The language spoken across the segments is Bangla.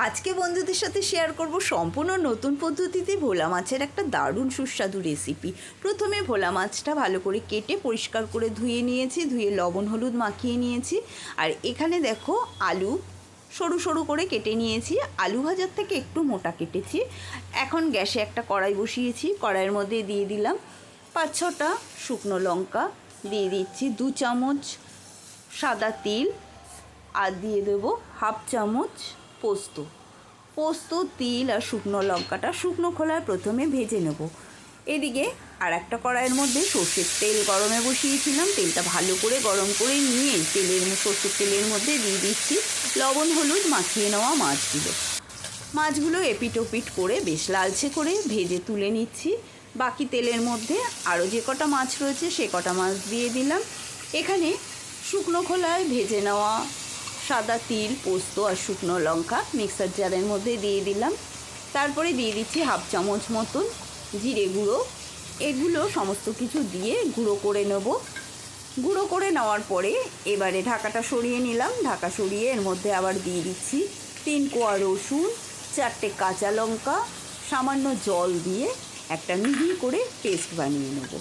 আজকে বন্ধুদের সাথে শেয়ার করব সম্পূর্ণ নতুন পদ্ধতিতে ভোলা মাছের একটা দারুণ সুস্বাদু রেসিপি। প্রথমে ভোলা মাছটা ভালো করে কেটে পরিষ্কার করে ধুয়ে নিয়েছি, ধুয়ে লবণ হলুদ মাখিয়ে নিয়েছি। আর এখানে দেখো আলু সরু সরু করে কেটে নিয়েছি, আলু ভাজার থেকে একটু মোটা কেটেছি। এখন গ্যাসে একটা কড়াই বসিয়েছি, কড়াইয়ের মধ্যে দিয়ে দিলাম 5-6টা শুকনো লঙ্কা, দিয়ে দিচ্ছি 2 চামচ সাদা তিল, আর দিয়ে দেবো 1/2 চামচ পোস্ত। তিল আর শুকনো লঙ্কাটা শুকনো খোলায় প্রথমে ভেজে নেব। এদিকে আর একটা কড়াইয়ের মধ্যে সর্ষের তেল গরমে বসিয়েছিলাম, তেলটা ভালো করে গরম করে নিয়ে সর্ষের তেলের মধ্যে দিয়ে দিচ্ছি লবণ হলুদ মাখিয়ে নেওয়া মাছগুলো এপিট ওপিট করে বেশ লালচে করে ভেজে তুলে নিচ্ছি। বাকি তেলের মধ্যে আরও যে কটা মাছ রয়েছে সে কটা মাছ দিয়ে দিলাম। এখানে শুকনো খোলায় ভেজে নেওয়া সাদা তিল, পোস্ত আর শুকনো লঙ্কা মিক্সার জারের মধ্যে দিয়ে দিলাম। তারপরে দিয়ে দিচ্ছি 1/2 চামচ মতন জিরে গুঁড়ো। এগুলো সমস্ত কিছু দিয়ে গুঁড়ো করে নেব। গুঁড়ো করে নেওয়ার পরে এবারে ঢাকাটা সরিয়ে নিলাম। ঢাকা সরিয়ে এর মধ্যে আবার দিয়ে দিচ্ছি 3 কোয়া রসুন, 4টে কাঁচা লঙ্কা, সামান্য জল দিয়ে একটা মিহি করে পেস্ট বানিয়ে নেব।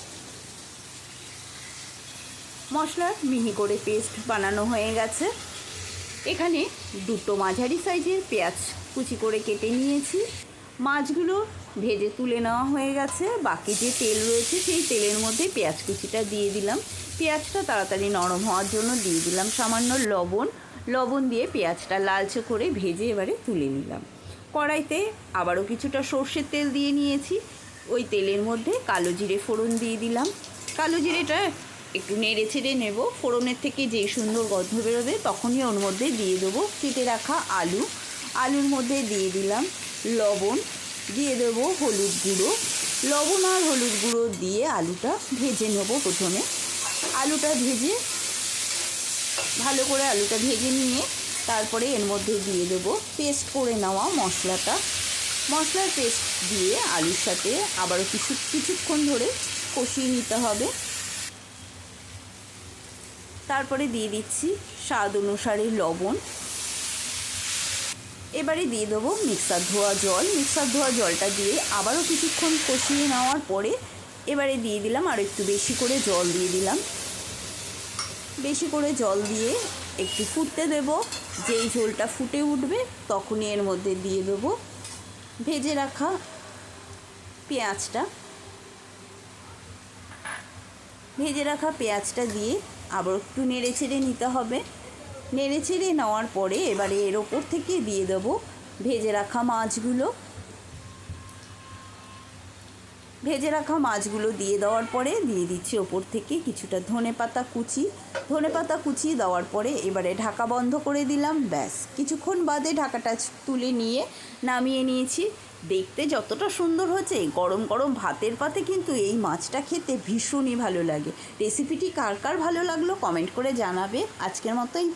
মশলার মিহি করে পেস্ট বানানো হয়ে গেছে। এখানে 2টো মাঝারি সাইজের পেঁয়াজ কুচি করে কেটে নিয়েছি। মাছগুলো ভেজে তুলে নেওয়া হয়ে গেছে। বাকি যে তেল রয়েছে সেই তেলের মধ্যে পেঁয়াজ কুচিটা দিয়ে দিলাম। পেঁয়াজটা তাড়াতাড়ি নরম হওয়ার জন্য দিয়ে দিলাম সামান্য লবণ দিয়ে পেঁয়াজটা লালচে করে ভেজে এবারে তুলে নিলাম। কড়াইতে আবারও কিছুটা সর্ষের তেল দিয়ে নিয়েছি। ওই তেলের মধ্যে কালো জিরে ফোড়ন দিয়ে দিলাম। কালো জিরেটা একটু নেড়ে ছেড়ে নেব। ফোড়নের থেকে যেই সুন্দর গন্ধ বেরোবে তখনই ওর মধ্যে দিয়ে দেবো কেটে রাখা আলুর মধ্যে দিয়ে দিলাম লবণ, দিয়ে দেবো হলুদ গুঁড়ো। লবণ আর হলুদ গুঁড়ো দিয়ে আলুটা ভেজে নেব। প্রথমে আলুটা ভেজে ভালো করে ভেজে নিয়ে তারপরে এর মধ্যে দিয়ে দেবো পেস্ট করে নেওয়া মশলার পেস্ট দিয়ে আলুর সাথে আবারও কিছুক্ষণ ধরে কষিয়ে নিতে হবে। তারপরে দিয়ে দিচ্ছি স্বাদ অনুসারে লবণ। এবারে দিয়ে দেবো মিক্সার ধোয়া জলটা দিয়ে আবারও কিছুক্ষণ কষিয়ে নেওয়ার পরে এবারে দিয়ে দিলাম আর একটু বেশি করে জল দিয়ে দিলাম। বেশি করে জল দিয়ে একটু ফুটতে দেব। যেই ঝোলটা ফুটে উঠবে তখনই এর মধ্যে দিয়ে দেবো ভেজে রাখা পেঁয়াজটা দিয়ে আবার একটু নেড়ে ছেড়ে নিতে হবে। নেড়ে ছেড়ে নেওয়ার পরে এবারে এর ওপর থেকে দিয়ে দেবো ভেজে রাখা মাছগুলো দিয়ে দেওয়ার পরে দিয়ে দিচ্ছি ওপর থেকে কিছুটা ধনেপাতা কুচি দেওয়ার পরে এবারে ঢাকা বন্ধ করে দিলাম। ব্যাস কিছুক্ষণ বাদে ঢাকাটা তুলে নিয়ে নামিয়ে নিয়েছি। দেখতে যতটা সুন্দর হয়েছে গরম গরম ভাতের পাতে কিন্তু এই মাছটা খেতে ভীষণই ভালো লাগে। রেসিপিটি কার কার ভালো লাগলো কমেন্ট করে জানাবে। আজকের মতো এই